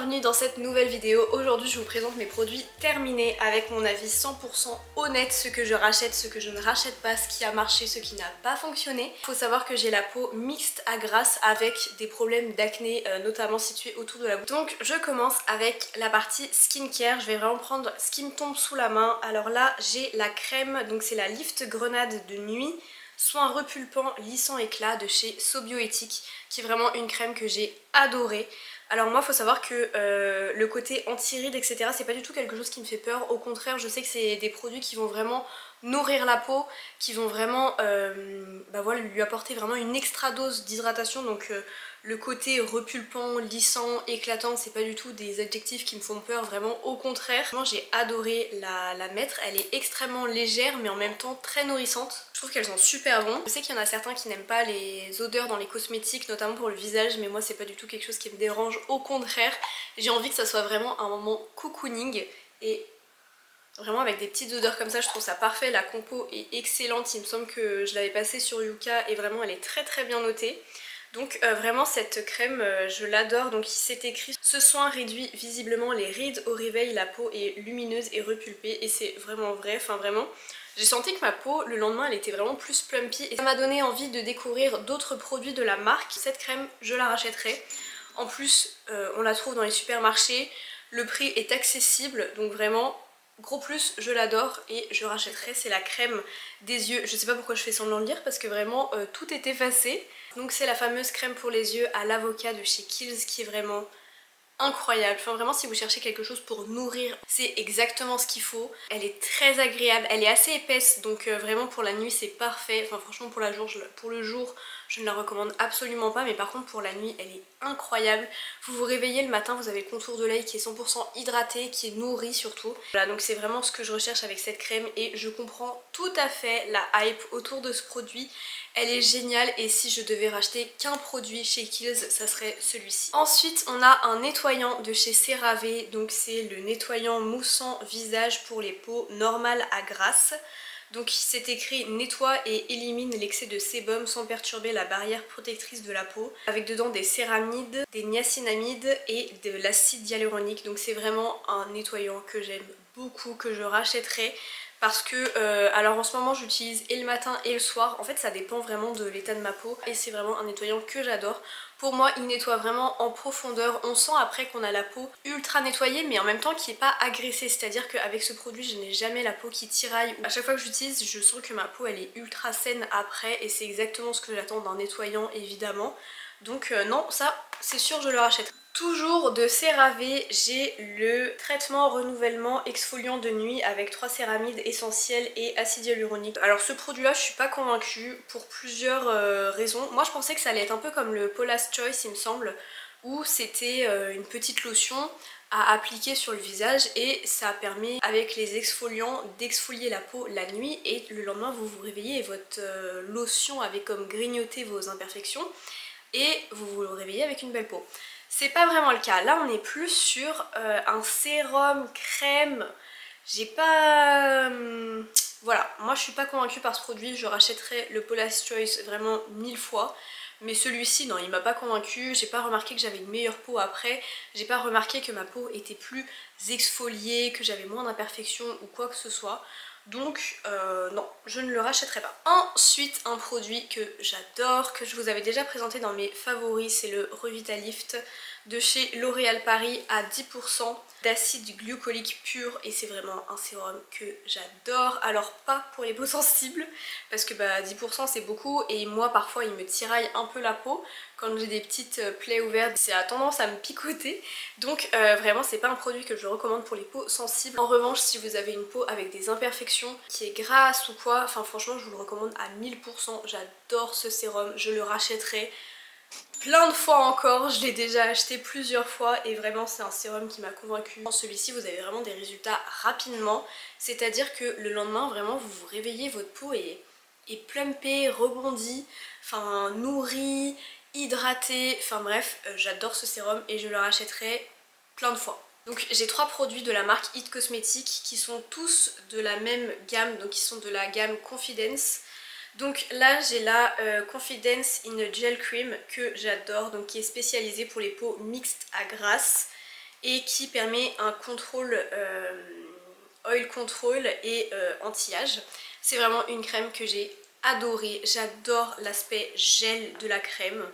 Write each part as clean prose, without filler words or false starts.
bienvenue dans cette nouvelle vidéo. Aujourd'hui je vous présente mes produits terminés avec mon avis 100% honnête, ce que je rachète, ce que je ne rachète pas, ce qui a marché, ce qui n'a pas fonctionné. Il faut savoir que j'ai la peau mixte à grasse avec des problèmes d'acné notamment situés autour de la bouche. Donc je commence avec la partie skincare, je vais vraiment prendre ce qui me tombe sous la main. Alors là j'ai la crème, donc c'est la Lift Grenade de nuit. Soin repulpant lissant éclat de chez Sobioéthique, qui est vraiment une crème que j'ai adorée. Alors moi il faut savoir que le côté anti-rides etc c'est pas du tout quelque chose qui me fait peur, au contraire je sais que c'est des produits qui vont vraiment nourrir la peau, qui vont vraiment voilà, lui apporter vraiment une extra dose d'hydratation, donc le côté repulpant, lissant, éclatant, c'est pas du tout des adjectifs qui me font peur, vraiment au contraire. Moi j'ai adoré la mettre, elle est extrêmement légère mais en même temps très nourrissante. Je trouve qu'elles sont super bonnes. Je sais qu'il y en a certains qui n'aiment pas les odeurs dans les cosmétiques, notamment pour le visage, mais moi c'est pas du tout quelque chose qui me dérange, au contraire. J'ai envie que ça soit vraiment un moment cocooning et vraiment avec des petites odeurs comme ça, je trouve ça parfait. La compo est excellente, il me semble que je l'avais passée sur Yuka et vraiment elle est très très bien notée. Donc vraiment cette crème je l'adore. Donc il s'est écrit: ce soin réduit visiblement les rides au réveil, la peau est lumineuse et repulpée, et c'est vraiment vrai, enfin vraiment j'ai senti que ma peau le lendemain elle était vraiment plus plumpy et ça m'a donné envie de découvrir d'autres produits de la marque. Cette crème je la rachèterai, en plus on la trouve dans les supermarchés, le prix est accessible, donc vraiment gros plus, je l'adore et je rachèterai. C'est la crème des yeux, je sais pas pourquoi je fais semblant de lire parce que vraiment tout est effacé. Donc c'est la fameuse crème pour les yeux à l'avocat de chez Kiehl's qui est vraiment incroyable. Enfin vraiment si vous cherchez quelque chose pour nourrir, c'est exactement ce qu'il faut. Elle est très agréable, elle est assez épaisse, donc vraiment pour la nuit c'est parfait. Enfin franchement pour le jour je ne la recommande absolument pas, mais par contre pour la nuit elle est incroyable. Vous vous réveillez le matin, vous avez le contour de l'œil qui est 100% hydraté, qui est nourri surtout. Voilà, donc c'est vraiment ce que je recherche avec cette crème et je comprends tout à fait la hype autour de ce produit. Elle est géniale et si je devais racheter qu'un produit chez Kiehl's, ça serait celui-ci. Ensuite on a un nettoyant de chez CeraVe, donc c'est le nettoyant moussant visage pour les peaux normales à grasse. Donc c'est écrit: nettoie et élimine l'excès de sébum sans perturber la barrière protectrice de la peau, avec dedans des céramides, des niacinamides et de l'acide hyaluronique. Donc c'est vraiment un nettoyant que j'aime beaucoup, que je rachèterai. Parce que alors en ce moment j'utilise et le matin et le soir, en fait ça dépend vraiment de l'état de ma peau et c'est vraiment un nettoyant que j'adore. Pour moi il nettoie vraiment en profondeur, on sent après qu'on a la peau ultra nettoyée mais en même temps qui n'est pas agressée, c'est à dire qu'avec ce produit je n'ai jamais la peau qui tiraille. À chaque fois que j'utilise je sens que ma peau elle est ultra saine après et c'est exactement ce que j'attends d'un nettoyant évidemment. Donc non, ça c'est sûr je le rachète. Toujours de CeraVe, j'ai le traitement renouvellement exfoliant de nuit avec 3 céramides essentielles et acide hyaluronique. Alors ce produit là je suis pas convaincue pour plusieurs raisons. Moi je pensais que ça allait être un peu comme le Paula's Choice il me semble, où c'était une petite lotion à appliquer sur le visage et ça permet avec les exfoliants d'exfolier la peau la nuit et le lendemain vous vous réveillez et votre lotion avait comme grignoté vos imperfections et vous vous réveillez avec une belle peau. C'est pas vraiment le cas, là on est plus sur un sérum crème. J'ai pas... voilà, moi je suis pas convaincue par ce produit, je rachèterai le Paula's Choice vraiment 1000 fois. Mais celui-ci non, il m'a pas convaincue, j'ai pas remarqué que j'avais une meilleure peau après, j'ai pas remarqué que ma peau était plus exfoliée, que j'avais moins d'imperfections ou quoi que ce soit. Donc non, je ne le rachèterai pas. Ensuite un produit que j'adore, que je vous avais déjà présenté dans mes favoris, c'est le Revitalift de chez L'Oréal Paris à 10% d'acide glucolique pur et c'est vraiment un sérum que j'adore. Alors pas pour les peaux sensibles parce que 10% c'est beaucoup et moi parfois il me tiraille un peu la peau quand j'ai des petites plaies ouvertes, ça a tendance à me picoter, donc vraiment c'est pas un produit que je recommande pour les peaux sensibles. En revanche si vous avez une peau avec des imperfections qui est grasse ou quoi, enfin franchement je vous le recommande à 1000%, j'adore ce sérum, je le rachèterai plein de fois encore, je l'ai déjà acheté plusieurs fois et vraiment c'est un sérum qui m'a convaincue. Dans celui-ci vous avez vraiment des résultats rapidement, c'est à dire que le lendemain vraiment vous vous réveillez, votre peau est plumpée, rebondie, enfin nourrie, hydratée, enfin bref j'adore ce sérum et je le rachèterai plein de fois. Donc j'ai 3 produits de la marque It Cosmetics qui sont tous de la même gamme, donc qui sont de la gamme Confidence. Donc là j'ai la Confidence in a Gel Cream que j'adore, donc qui est spécialisée pour les peaux mixtes à grasse. et qui permet un contrôle oil control et anti-âge. C'est vraiment une crème que j'ai adorée. J'adore l'aspect gel de la crème.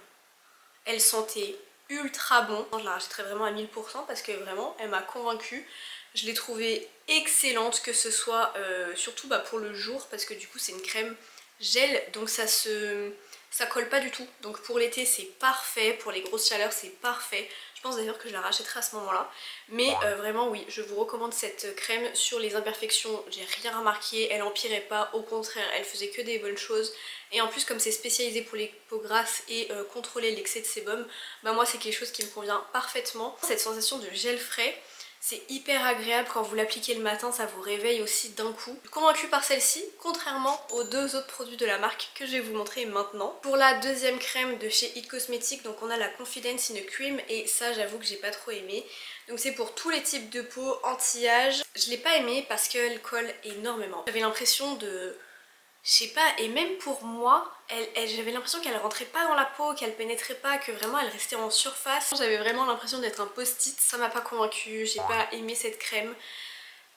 Elle sentait ultra bon. Je la rachèterai vraiment à 1000% parce que vraiment elle m'a convaincue. Je l'ai trouvée excellente, que ce soit surtout pour le jour, parce que du coup c'est une crème gel, donc ça colle pas du tout. Donc pour l'été c'est parfait, pour les grosses chaleurs c'est parfait. Je pense d'ailleurs que je la rachèterai à ce moment là. Mais vraiment oui, je vous recommande cette crème. Sur les imperfections, j'ai rien remarqué, elle empirait pas, au contraire elle faisait que des bonnes choses. Et en plus comme c'est spécialisé pour les peaux grasses et contrôler l'excès de sébum, moi c'est quelque chose qui me convient parfaitement. Cette sensation de gel frais, c'est hyper agréable quand vous l'appliquez le matin, ça vous réveille aussi d'un coup. Je suis convaincue par celle-ci, contrairement aux deux autres produits de la marque que je vais vous montrer maintenant. Pour la deuxième crème de chez It Cosmetics, donc on a la Confidence in a Cream, et ça j'avoue que j'ai pas trop aimé. Donc c'est pour tous les types de peau, anti-âge. Je l'ai pas aimé parce qu'elle colle énormément. J'avais l'impression de... je sais pas, et même pour moi, j'avais l'impression qu'elle rentrait pas dans la peau, qu'elle pénétrait pas, que vraiment elle restait en surface. J'avais vraiment l'impression d'être un post-it, ça m'a pas convaincue, j'ai pas aimé cette crème.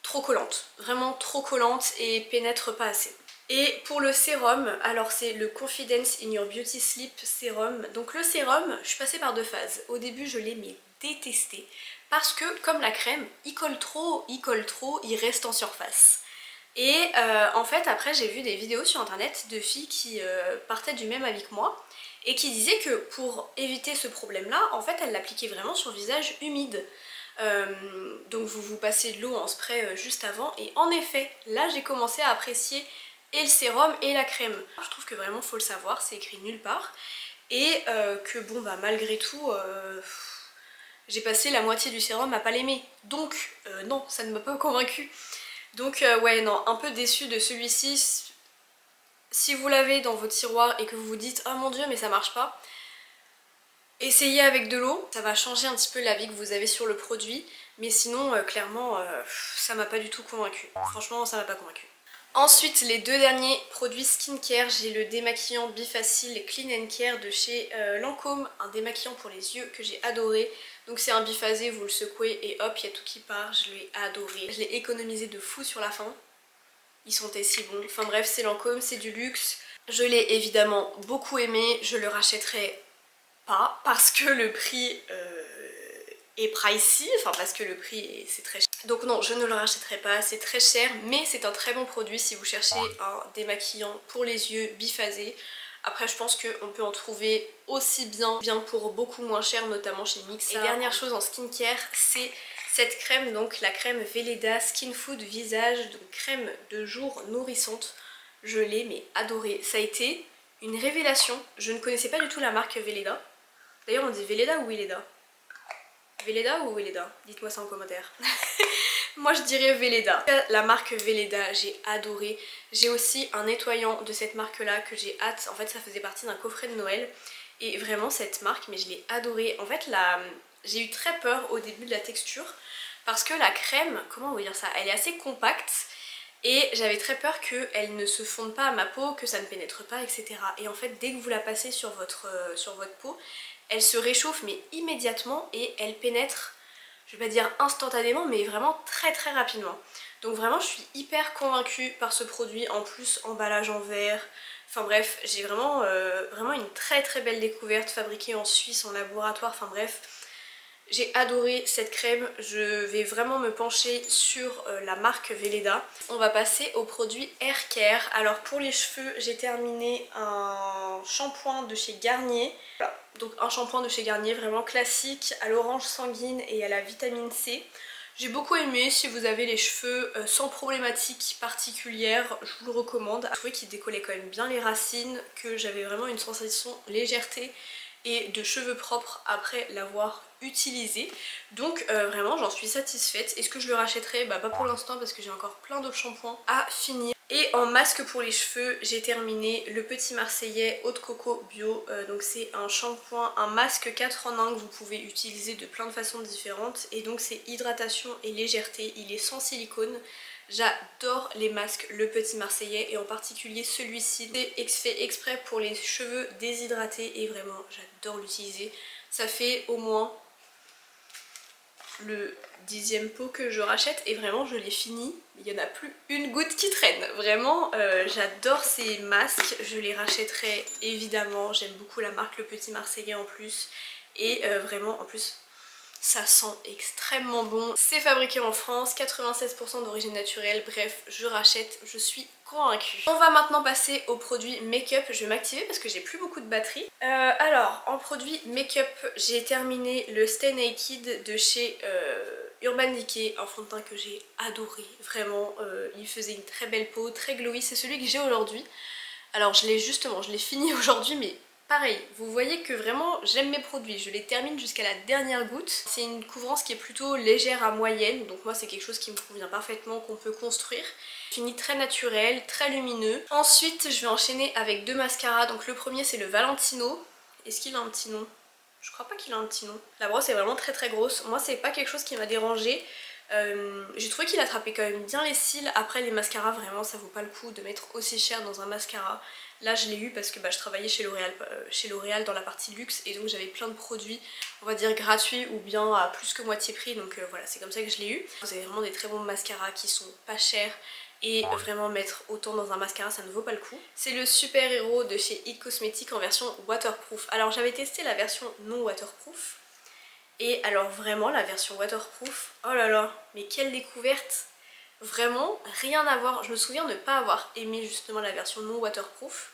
Trop collante, vraiment trop collante et pénètre pas assez. Et pour le sérum, alors c'est le Confidence in Your Beauty Sleep sérum. Donc le sérum, je suis passée par deux phases. Au début je l'ai détesté parce que comme la crème, il colle trop, il reste en surface. Et en fait après j'ai vu des vidéos sur internet de filles qui partaient du même avis que moi et qui disaient que pour éviter ce problème là, en fait elles l'appliquaient vraiment sur le visage humide. Donc vous passez de l'eau en spray juste avant, et en effet là j'ai commencé à apprécier et le sérum et la crème. Je trouve que vraiment faut le savoir, c'est écrit nulle part, et que bon malgré tout j'ai passé la moitié du sérum à pas l'aimer, donc non, ça ne m'a pas convaincue. Donc ouais non, un peu déçue de celui-ci. Si vous l'avez dans vos tiroirs et que vous vous dites oh mon dieu mais ça marche pas, essayez avec de l'eau, ça va changer un petit peu l'avis que vous avez sur le produit, mais sinon clairement ça m'a pas du tout convaincue. Franchement ça m'a pas convaincue. Ensuite les deux derniers produits skincare, j'ai le démaquillant Bifacil Clean and Care de chez Lancôme, un démaquillant pour les yeux que j'ai adoré. Donc c'est un biphasé, vous le secouez et hop il y a tout qui part, je l'ai adoré. Je l'ai économisé de fou sur la fin, ils sont si bons. Enfin bref c'est Lancôme, c'est du luxe. Je l'ai évidemment beaucoup aimé, je le rachèterai pas parce que le prix est pricey, enfin parce que le prix c'est très cher. Donc non, je ne le rachèterai pas, c'est très cher, mais c'est un très bon produit si vous cherchez un démaquillant pour les yeux biphasé. Après je pense qu'on peut en trouver aussi bien pour beaucoup moins cher, notamment chez Mixa. Et dernière chose en skincare, c'est cette crème, donc la crème Velleda Skin Food Visage, donc crème de jour nourrissante. Je l'ai mais adorée, ça a été une révélation. Je ne connaissais pas du tout la marque Velleda. D'ailleurs on dit Velleda ou Velleda? Velleda ou Velleda? Dites-moi ça en commentaire. Moi je dirais Velleda. La marque Velleda, j'ai adoré. J'ai aussi un nettoyant de cette marque là que j'ai hâte. En fait ça faisait partie d'un coffret de Noël. Et vraiment cette marque, mais je l'ai adorée. En fait j'ai eu très peur au début de la texture. Parce que la crème, comment vous dire ça, elle est assez compacte. Et j'avais très peur qu'elle ne se fonde pas à ma peau, que ça ne pénètre pas, etc. Et en fait dès que vous la passez sur votre peau, elle se réchauffe mais immédiatement et elle pénètre, je vais pas dire instantanément, mais vraiment très très rapidement. Donc vraiment je suis hyper convaincue par ce produit, en plus emballage en verre. Enfin bref, j'ai vraiment, vraiment une très très belle découverte, fabriquée en Suisse, en laboratoire, enfin bref. J'ai adoré cette crème, je vais vraiment me pencher sur la marque Velleda. On va passer au produit Hair Care. Alors pour les cheveux, j'ai terminé un shampoing de chez Garnier. Voilà. Donc un shampoing de chez Garnier vraiment classique, à l'orange sanguine et à la vitamine C. J'ai beaucoup aimé, si vous avez les cheveux sans problématique particulière, je vous le recommande. Je trouvais qu'il décollait quand même bien les racines, que j'avais vraiment une sensation de légèreté et de cheveux propres après l'avoir utilisé. Donc vraiment j'en suis satisfaite. Est-ce que je le rachèterai? Pas pour l'instant parce que j'ai encore plein d'autres shampoings à finir. Et en masque pour les cheveux, j'ai terminé le Petit Marseillais Eau de Coco Bio. Donc c'est un shampoing, un masque 4 en 1 que vous pouvez utiliser de plein de façons différentes. Et donc c'est hydratation et légèreté, il est sans silicone. J'adore les masques le Petit Marseillais et en particulier celui-ci. C'est fait exprès pour les cheveux déshydratés et vraiment j'adore l'utiliser. Ça fait au moins le 10e pot que je rachète et vraiment je l'ai fini. Il n'y en a plus une goutte qui traîne. Vraiment, j'adore ces masques. Je les rachèterai évidemment. J'aime beaucoup la marque Le Petit Marseillais en plus. Et vraiment, en plus, ça sent extrêmement bon. C'est fabriqué en France, 96% d'origine naturelle. Bref, je rachète, je suis convaincue. On va maintenant passer aux produits make-up. Je vais m'activer parce que j'ai plus beaucoup de batterie. Alors, en produits make-up, j'ai terminé le Stay Naked de chez Urban Decay, un fond de teint que j'ai adoré. Vraiment, il faisait une très belle peau, très glowy. C'est celui que j'ai aujourd'hui. Alors, je l'ai fini aujourd'hui, mais pareil, vous voyez que vraiment j'aime mes produits, je les termine jusqu'à la dernière goutte. C'est une couvrance qui est plutôt légère à moyenne, donc moi c'est quelque chose qui me convient parfaitement, qu'on peut construire. Fini très naturel, très lumineux. Ensuite je vais enchaîner avec deux mascaras, donc le premier c'est le Valentino. Est-ce qu'il a un petit nom? Je crois pas qu'il a un petit nom. La brosse est vraiment très grosse, moi c'est pas quelque chose qui m'a dérangé. J'ai trouvé qu'il attrapait quand même bien les cils. Après les mascaras vraiment ça vaut pas le coup de mettre aussi cher dans un mascara. Là je l'ai eu parce que je travaillais chez L'Oréal dans la partie luxe et donc j'avais plein de produits on va dire gratuits ou bien à plus que moitié prix, donc voilà, c'est comme ça que je l'ai eu. Vous avez vraiment des très bons mascaras qui sont pas chers et vraiment mettre autant dans un mascara ça ne vaut pas le coup. C'est le Super Hero de chez It Cosmetics en version waterproof. Alors j'avais testé la version non waterproof et alors vraiment la version waterproof, oh là là, mais quelle découverte! Vraiment rien à voir. Je me souviens ne pas avoir aimé justement la version non waterproof.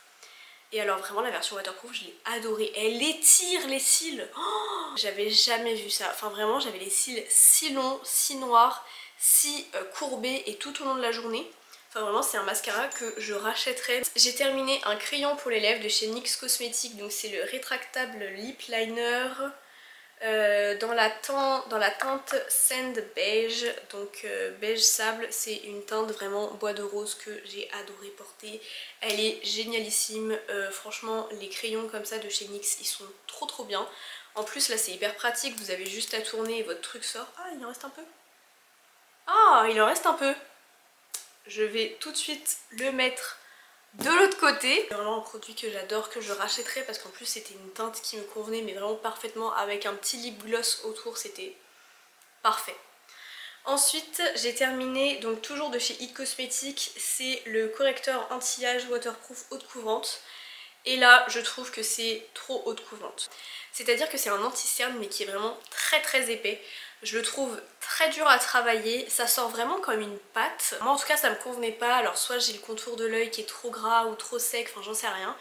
Et alors vraiment la version waterproof je l'ai adorée. Elle étire les cils. Oh, j'avais jamais vu ça. Enfin vraiment j'avais les cils si longs, si noirs, si courbés et tout au long de la journée. Enfin vraiment c'est un mascara que je rachèterais. J'ai terminé un crayon pour les lèvres de chez NYX Cosmetics. Donc c'est le rétractable lip liner. Dans la teinte Sand Beige, donc beige sable, c'est une teinte vraiment bois de rose que j'ai adoré porter. Elle est génialissime, franchement les crayons comme ça de chez NYX ils sont trop bien. En plus là c'est hyper pratique, vous avez juste à tourner et votre truc sort. Ah il en reste un peu. Ah il en reste un peu. Je vais tout de suite le mettre de l'autre côté. C'est vraiment un produit que j'adore, que je rachèterai parce qu'en plus c'était une teinte qui me convenait mais vraiment parfaitement avec un petit lip gloss autour, c'était parfait. Ensuite j'ai terminé donc toujours de chez It Cosmetics, c'est le correcteur anti-âge waterproof haute couvrante. Et là je trouve que c'est trop haute couvrante. C'est à dire que c'est un anti-cerne mais qui est vraiment très épais. Je le trouve très dur à travailler, ça sort vraiment comme une pâte. Moi en tout cas ça me convenait pas, alors soit j'ai le contour de l'œil qui est trop gras ou trop sec, enfin j'en sais rien.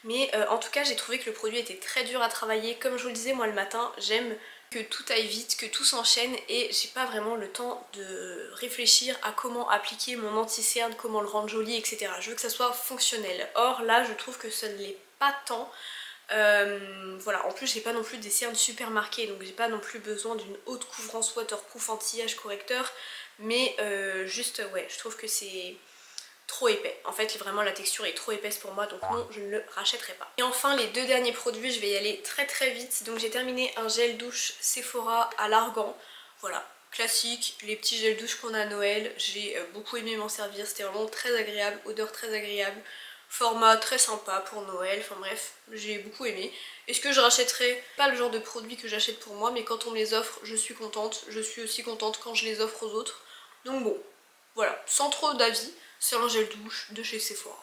Mais en tout cas j'ai trouvé que le produit était très dur à travailler. Comme je vous le disais, moi le matin j'aime que tout aille vite, que tout s'enchaîne et j'ai pas vraiment le temps de réfléchir à comment appliquer mon anti-cerne, comment le rendre joli, etc. Je veux que ça soit fonctionnel. Or là je trouve que ça ne l'est pas tant. Voilà, en plus j'ai pas non plus des cernes super marquées, donc j'ai pas non plus besoin d'une haute couvrance waterproof anti-âge correcteur, mais juste ouais, je trouve que c'est trop épais. En fait vraiment la texture est trop épaisse pour moi, donc non, je ne le rachèterai pas. Et enfin les deux derniers produits, je vais y aller très vite. Donc j'ai terminé un gel douche Sephora à l'argan, voilà, classique, les petits gels douche qu'on a à Noël. J'ai beaucoup aimé m'en servir, c'était vraiment très agréable, odeur très agréable. Format très sympa pour Noël, enfin bref, j'ai beaucoup aimé. Est-ce que je rachèterai? Pas le genre de produit que j'achète pour moi, mais quand on me les offre, je suis contente. Je suis aussi contente quand je les offre aux autres. Donc bon, voilà, sans trop d'avis, c'est un gel douche de chez Sephora.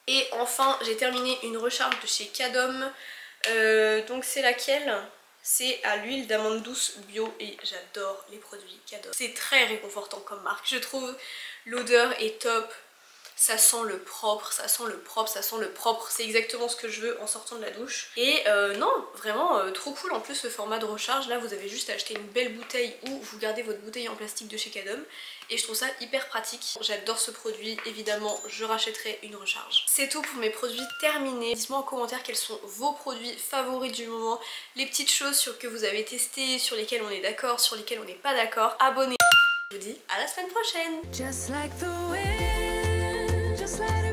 Et enfin, j'ai terminé une recharge de chez Cadom. Donc c'est laquelle? C'est à l'huile d'amande douce bio et j'adore les produits Cadom. C'est très réconfortant comme marque, je trouve. L'odeur est top. Ça sent le propre, ça sent le propre, ça sent le propre, c'est exactement ce que je veux en sortant de la douche. Et non, vraiment trop cool en plus le format de recharge. Là vous avez juste à acheter une belle bouteille ou vous gardez votre bouteille en plastique de chez Cadom. Et je trouve ça hyper pratique. J'adore ce produit, évidemment je rachèterai une recharge. C'est tout pour mes produits terminés. Dites-moi en commentaire quels sont vos produits favoris du moment. Les petites choses que vous avez testées, sur lesquelles on est d'accord, sur lesquelles on n'est pas d'accord. Abonnez-vous. Je vous dis à la semaine prochaine. Just like the wind, just let it